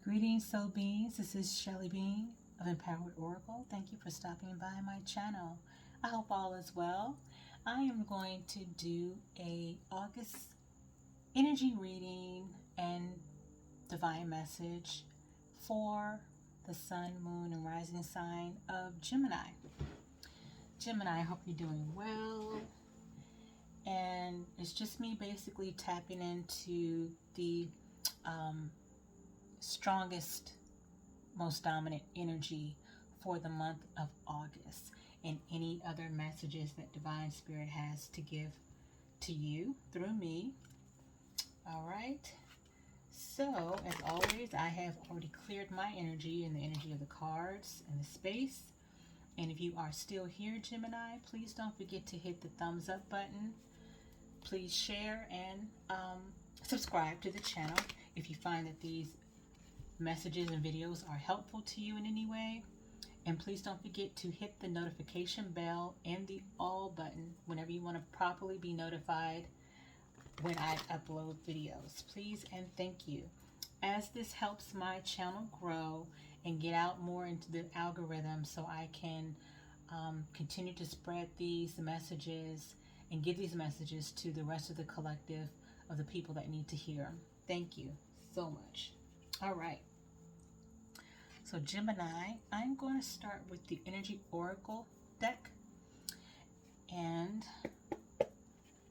Greetings, soul beings. This is Shelly Bean of Empowered Oracle. Thank you for stopping by my channel. I hope all is well. I am going to do a August energy reading and divine message for the sun, moon, and rising sign of Gemini. Gemini, I hope you're doing well. And it's just me basically tapping into the strongest, most dominant energy for the month of August, and any other messages that Divine Spirit has to give to you through me. All right. So, as always, I have already cleared my energy and the energy of the cards and the space. And if you are still here, Gemini, please don't forget to hit the thumbs up button. Please share and subscribe to the channel if you find that these messages and videos are helpful to you in any way. And please don't forget to hit the notification bell and the all button whenever you want to properly be notified when I upload videos. Please and thank you, as this helps my channel grow and get out more into the algorithm, so I can continue to spread these messages and give these messages to the rest of the collective of the people that need to hear them. Thank you so much. All right. So Gemini, I'm going to start with the Energy Oracle deck and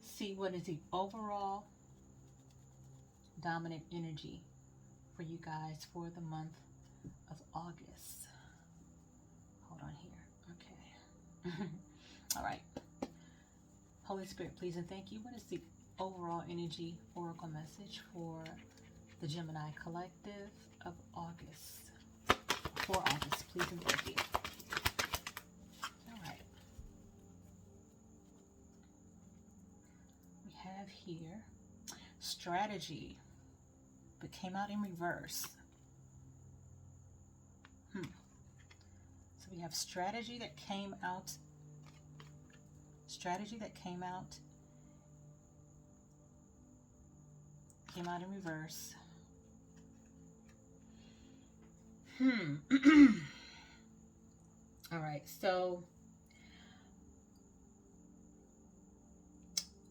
see what is the overall dominant energy for you guys for the month of August. Hold on here. Okay. All right. Holy Spirit, please and thank you. What is the overall energy oracle message for the Gemini collective of August? For August, please and thank you. All right. We have here strategy, but came out in reverse. So we have strategy that came out. Strategy that came out in reverse. All right, so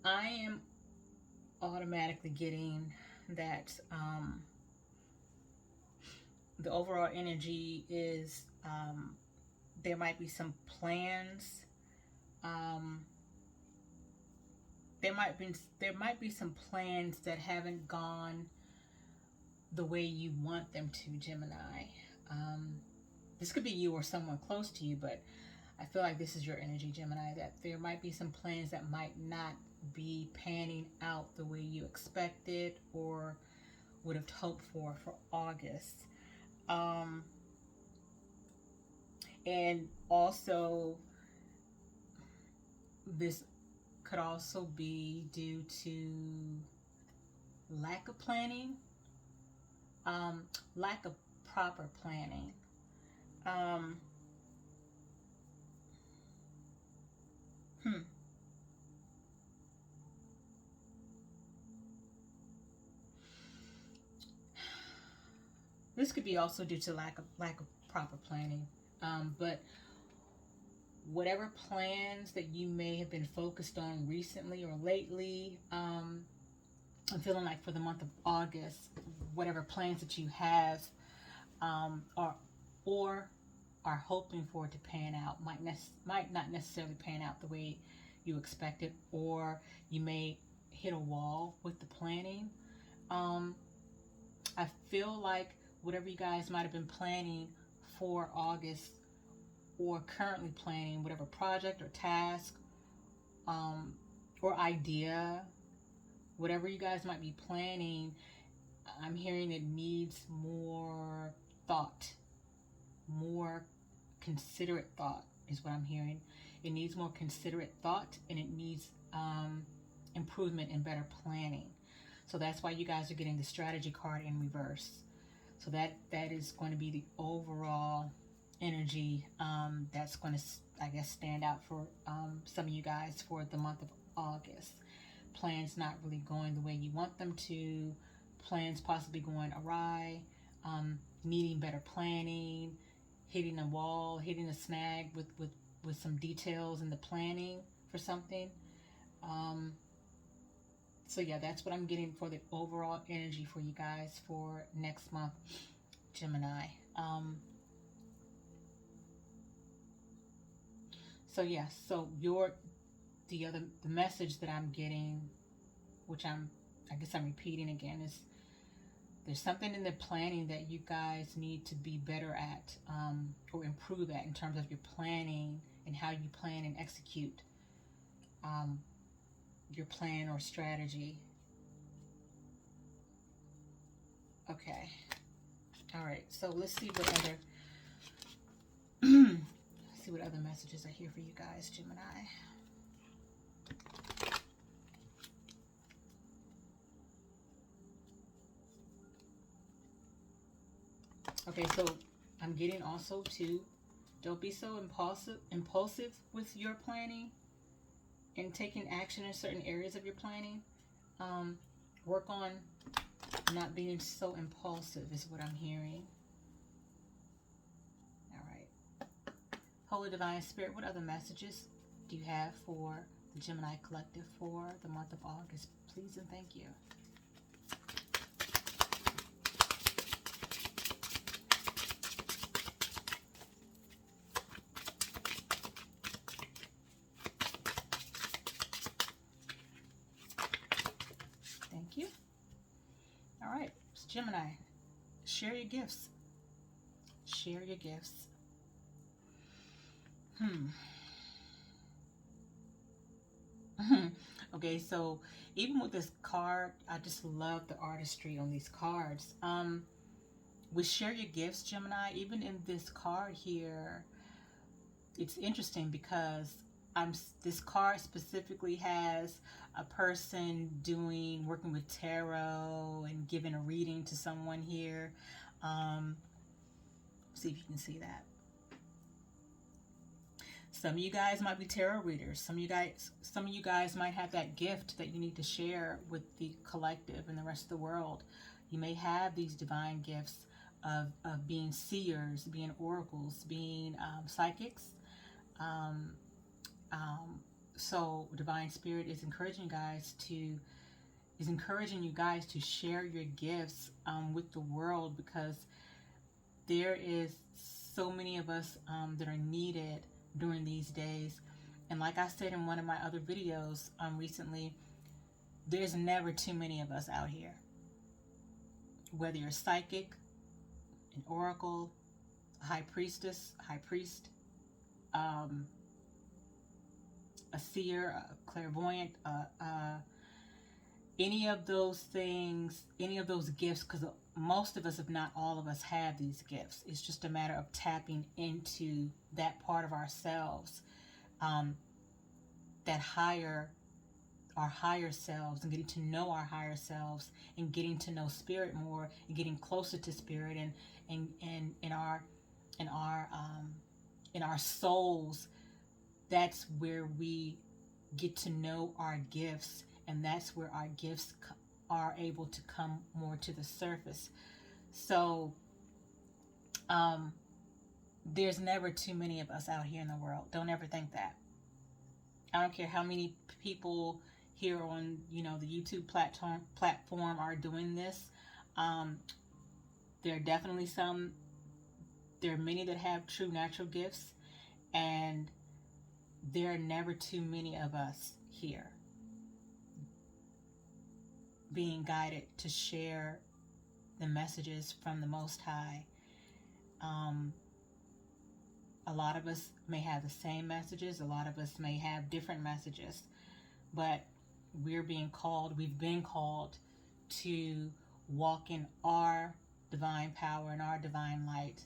I am automatically getting that the overall energy is there might be some plans. There might be some plans that haven't gone the way you want them to, Gemini. This could be you or someone close to you, but I feel like this is your energy, Gemini, that there might be some plans that might not be panning out the way you expected or would have hoped for August. And also, this could also be due to lack of planning, lack of proper planning. This could be also due to lack of proper planning. But whatever plans that you may have been focused on recently or lately, I'm feeling like for the month of August, whatever plans that you have or are hoping for to pan out might not necessarily pan out the way you expected, or you may hit a wall with the planning. I feel like whatever you guys might have been planning for August, or currently planning, whatever project or task or idea, whatever you guys might be planning, I'm hearing it needs more thought, more considerate thought is what I'm hearing. It needs more considerate thought, and it needs improvement and better planning. So that's why you guys are getting the strategy card in reverse. So that is going to be the overall energy that's going to, I guess, stand out for some of you guys for the month of August. Plans not really going the way you want them to, plans possibly going awry, needing better planning, hitting a wall, hitting a snag with some details in the planning for something. So yeah, that's what I'm getting for the overall energy for you guys for next month, Gemini. So yeah, so the message that I'm getting, which I guess I'm repeating again, is there's something in the planning that you guys need to be better at, or improve at in terms of your planning and how you plan and execute your plan or strategy. Okay. All right. So let's see what other see what other messages are here for you guys, Gemini. Okay, so I'm getting also too, don't be so impulsive with your planning and taking action in certain areas of your planning. Work on not being so impulsive is what I'm hearing. All right. Holy Divine Spirit, what other messages do you have for the Gemini Collective for the month of August? Please and thank you. Thank you. All right, so Gemini, share your gifts. Share your gifts. Okay, so even with this card, I just love the artistry on these cards. With share your gifts, Gemini, even in this card here, it's interesting because this card specifically has a person working with tarot and giving a reading to someone here. See if you can see that. Some of you guys might be tarot readers. Some of you guys might have that gift that you need to share with the collective and the rest of the world. You may have these divine gifts of being seers, being oracles, being psychics. So Divine Spirit is encouraging you guys to share your gifts with the world, because there is so many of us that are needed during these days. And like I said in one of my other videos recently, there's never too many of us out here. Whether you're psychic, an oracle, a high priestess, high priest, a seer, a clairvoyant, any of those things, any of those gifts, because most of us, if not all of us, have these gifts. It's just a matter of tapping into that part of ourselves, that our higher selves, and getting to know our higher selves, and getting to know spirit more, and getting closer to spirit, and in our souls. That's where we get to know our gifts, and that's where our gifts are able to come more to the surface. So there's never too many of us out here in the world. Don't ever think that. I don't care how many people here on the YouTube platform are doing this. There are definitely there are many that have true natural gifts, and there are never too many of us here being guided to share the messages from the Most High. A lot of us may have the same messages. A lot of us may have different messages, but we've been called to walk in our divine power and our divine light,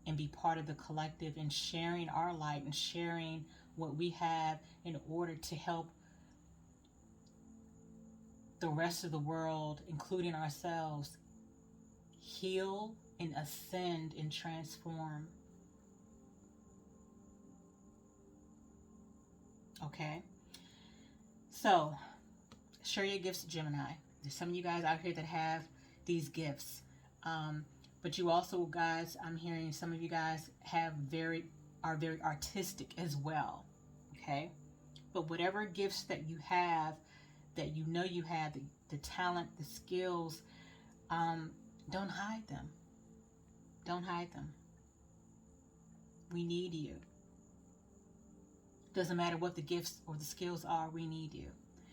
and be part of the collective, and sharing our light and sharing what we have in order to help the rest of the world, including ourselves, heal and ascend and transform. Okay? So, share your gifts, Gemini. There's some of you guys out here that have these gifts. But you also, guys, I'm hearing some of you guys are very artistic as well. Okay? But whatever gifts that you have, that you know you have, the talent, the skills, don't hide them. Don't hide them. We need you. Doesn't matter what the gifts or the skills are, we need you.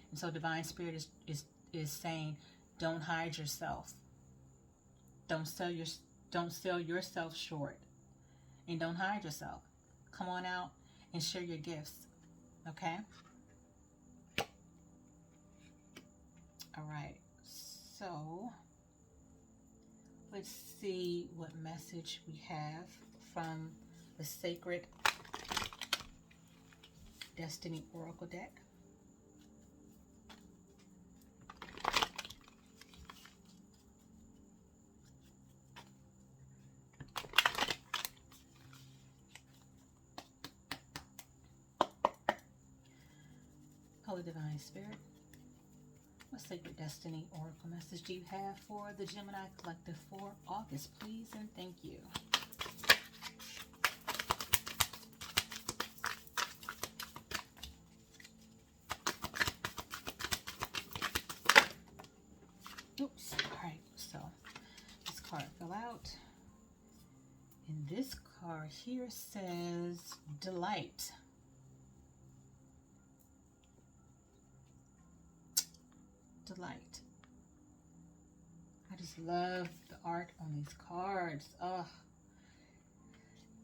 And so Divine Spirit is saying, don't hide yourself. Don't sell yourself short. And don't hide yourself. Come on out and share your gifts. Okay? All right. So let's see what message we have from the Sacred Destiny Oracle deck. Holy Divine Spirit, what Sacred Destiny Oracle message do you have for the Gemini Collective for August, please and thank you. Oops. All right. So this card fell out. And this card here says delight. Delight. I just love the art on these cards. Oh.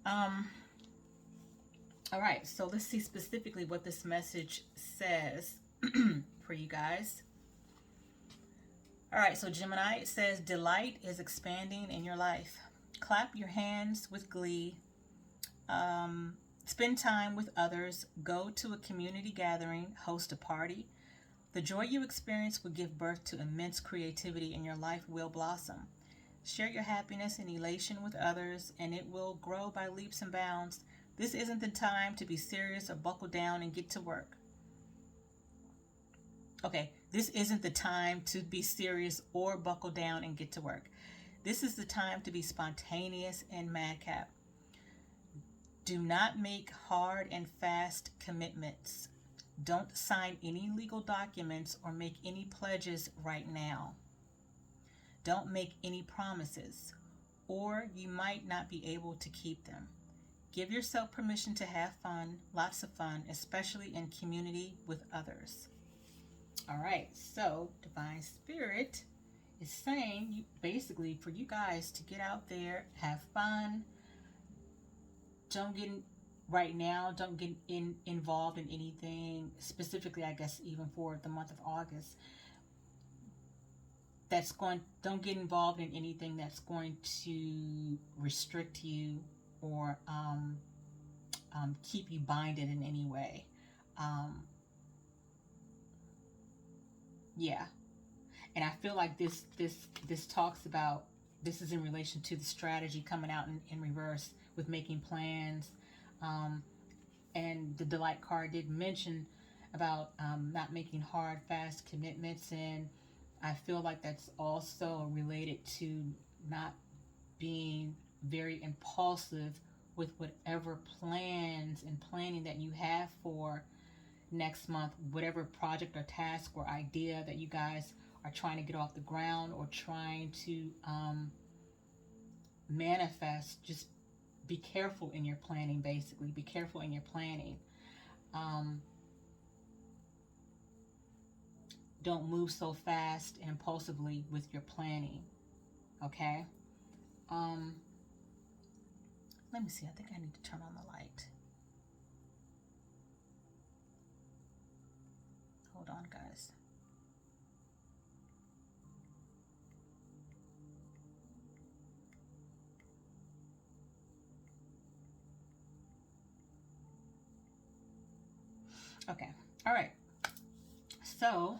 All right. So let's see specifically what this message says for you guys. All right, so Gemini, it says, delight is expanding in your life. Clap your hands with glee. Spend time with others. Go to a community gathering. Host a party. The joy you experience will give birth to immense creativity, and your life will blossom. Share your happiness and elation with others, and it will grow by leaps and bounds. This isn't the time to be serious or buckle down and get to work. Okay, this isn't the time to be serious or buckle down and get to work. This is the time to be spontaneous and madcap. Do not make hard and fast commitments. Don't sign any legal documents or make any pledges right now. Don't make any promises, or you might not be able to keep them. Give yourself permission to have fun, lots of fun, especially in community with others. All right, so Divine Spirit is saying, basically, for you guys to get out there, have fun. Don't get involved in anything, specifically, I guess, even for the month of August. Don't get involved in anything that's going to restrict you or keep you binded in any way. Yeah. And I feel like this talks about, this is in relation to the strategy coming out in reverse with making plans. And the Delight card did mention about not making hard, fast commitments. And I feel like that's also related to not being very impulsive with whatever plans and planning that you have for next month, whatever project or task or idea that you guys are trying to get off the ground or trying to manifest. Just be careful in your planning, basically. Be careful in your planning. Don't move so fast and impulsively with your planning. Okay? Let me see. I think I need to turn on the light. Hold on, guys. Okay. All right. So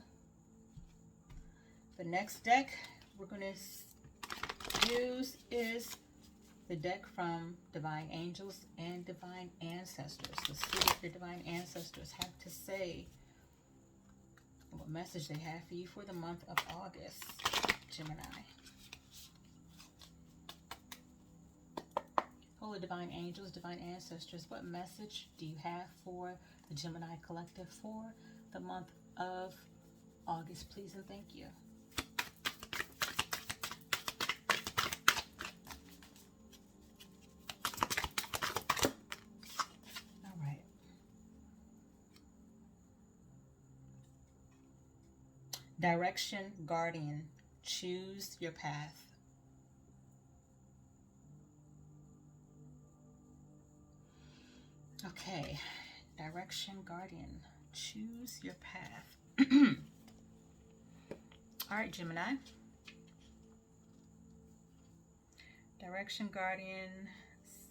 the next deck we're going to use is the deck from Divine Angels and Divine Ancestors. Let's see what your Divine Ancestors have to say. What message they have for you for the month of August, Gemini. the divine angels, divine ancestors, what message do you have for the Gemini collective for the month of August? Please and thank you. All right. Direction, guardian, choose your path. Okay, direction, guardian, choose your path. All right, Gemini. Direction, guardian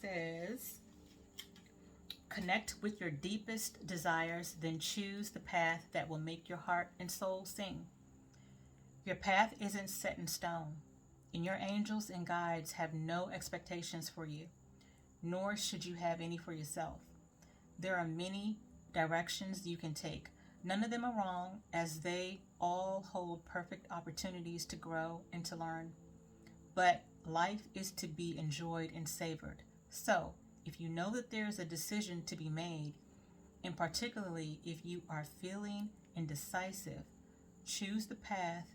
says, connect with your deepest desires, then choose the path that will make your heart and soul sing. Your path isn't set in stone, and your angels and guides have no expectations for you, nor should you have any for yourself. There are many directions you can take. None of them are wrong, as they all hold perfect opportunities to grow and to learn. But life is to be enjoyed and savored. So, if you know that there is a decision to be made, and particularly if you are feeling indecisive, choose the path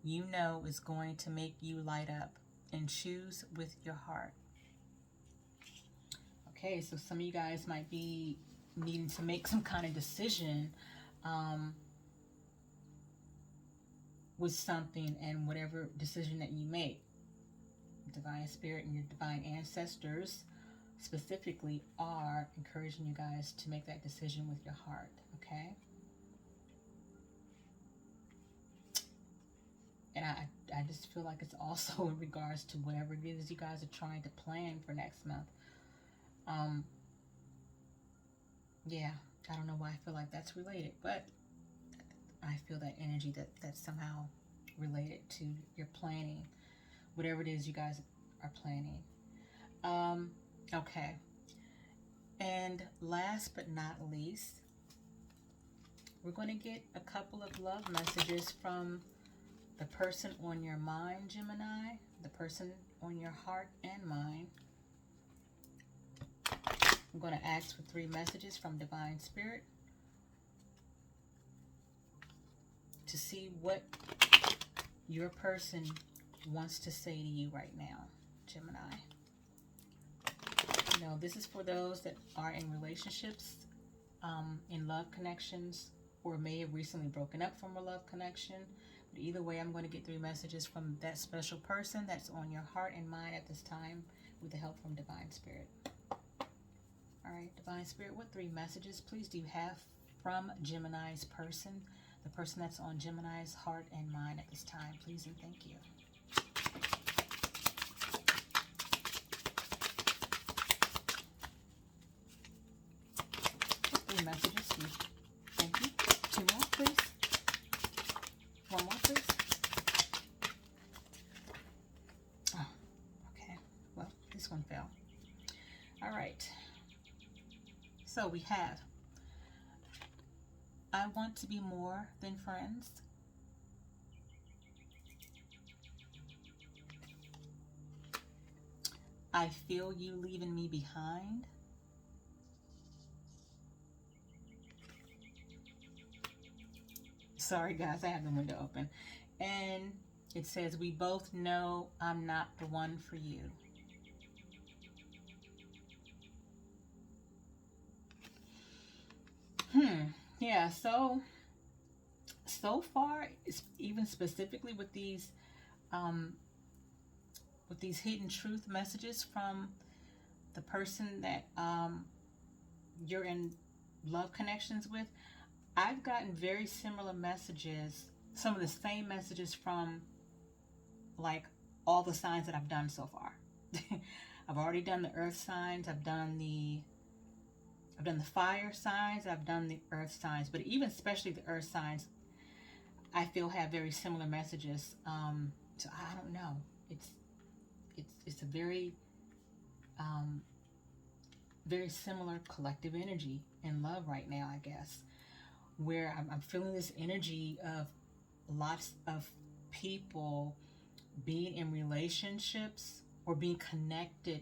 you know is going to make you light up, and choose with your heart. Okay, so some of you guys might be needing to make some kind of decision with something, and whatever decision that you make, divine spirit and your divine ancestors specifically are encouraging you guys to make that decision with your heart, okay? And I just feel like it's also in regards to whatever it is you guys are trying to plan for next month. Yeah, I don't know why I feel like that's related, but I feel that energy that's somehow related to your planning, whatever it is you guys are planning. Okay. And last but not least, we're going to get a couple of love messages from the person on your mind, Gemini, the person on your heart and mind. I'm going to ask for 3 messages from Divine Spirit to see what your person wants to say to you right now, Gemini. You know, this is for those that are in relationships, in love connections, or may have recently broken up from a love connection. But either way, I'm going to get 3 messages from that special person that's on your heart and mind at this time with the help from Divine Spirit. All right, Divine Spirit, what 3 messages, please, do you have from Gemini's person, the person that's on Gemini's heart and mind at this time? Please and thank you. What 3 messages, please? Thank you. 2 more, please. 1 more, please. Oh, okay. Well, this one fell. All right. So we have, I want to be more than friends. I feel you leaving me behind. Sorry guys, I have the window open. And it says, we both know I'm not the one for you. Yeah, so far, even specifically with these hidden truth messages from the person that you're in love connections with, I've gotten very similar messages, some of the same messages from like all the signs that I've done so far. I've already done the earth signs, I've done the fire signs, I've done the earth signs, but even especially the earth signs, I feel have very similar messages. So I don't know. It's a very very similar collective energy in love right now, I guess, where I'm feeling this energy of lots of people being in relationships or being connected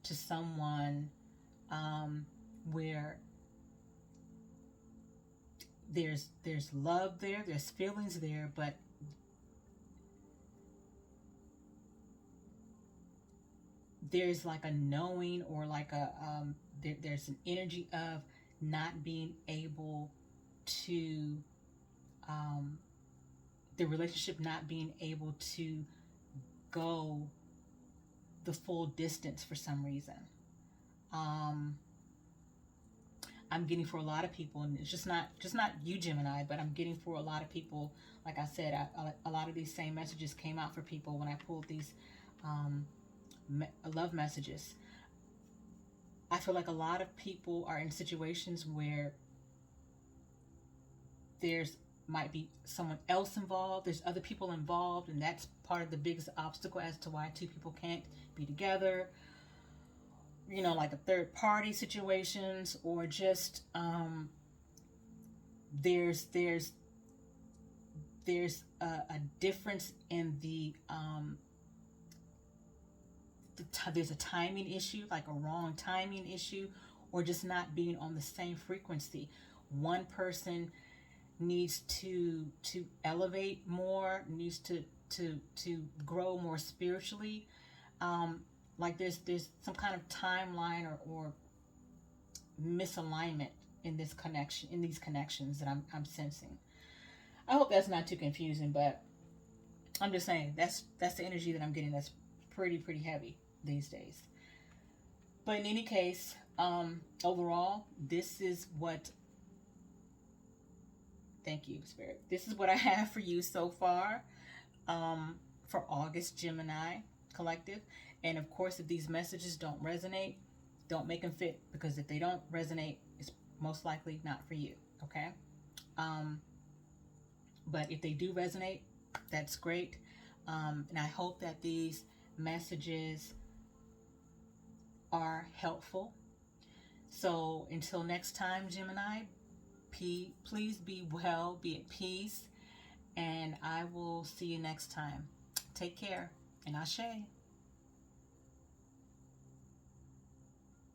to someone where there's love there, there's feelings there, but there's like a knowing, or like a there's an energy of not being able to the relationship not being able to go the full distance for some reason. I'm getting for a lot of people, and it's just not you, Gemini, but I'm getting for a lot of people. Like I said, a lot of these same messages came out for people when I pulled these love messages. I feel like a lot of people are in situations where there's might be someone else involved, there's other people involved, and that's part of the biggest obstacle as to why two people can't be together. Like a third party situations, or just there's a difference in there's a timing issue, like a wrong timing issue, or just not being on the same frequency. One person needs to elevate more, needs to grow more spiritually. Like there's some kind of timeline or misalignment in this connection, in these connections that I'm sensing. I hope that's not too confusing, but I'm just saying that's the energy that I'm getting. That's pretty heavy these days. But in any case, overall, this is what. Thank you, Spirit. This is what I have for you so far, for August, Gemini Collective. And of course, if these messages don't resonate, don't make them fit, because if they don't resonate, it's most likely not for you. Okay. But if they do resonate, that's great. And I hope that these messages are helpful. So until next time, Gemini, please be well, be at peace, and I will see you next time. Take care, and Ashe.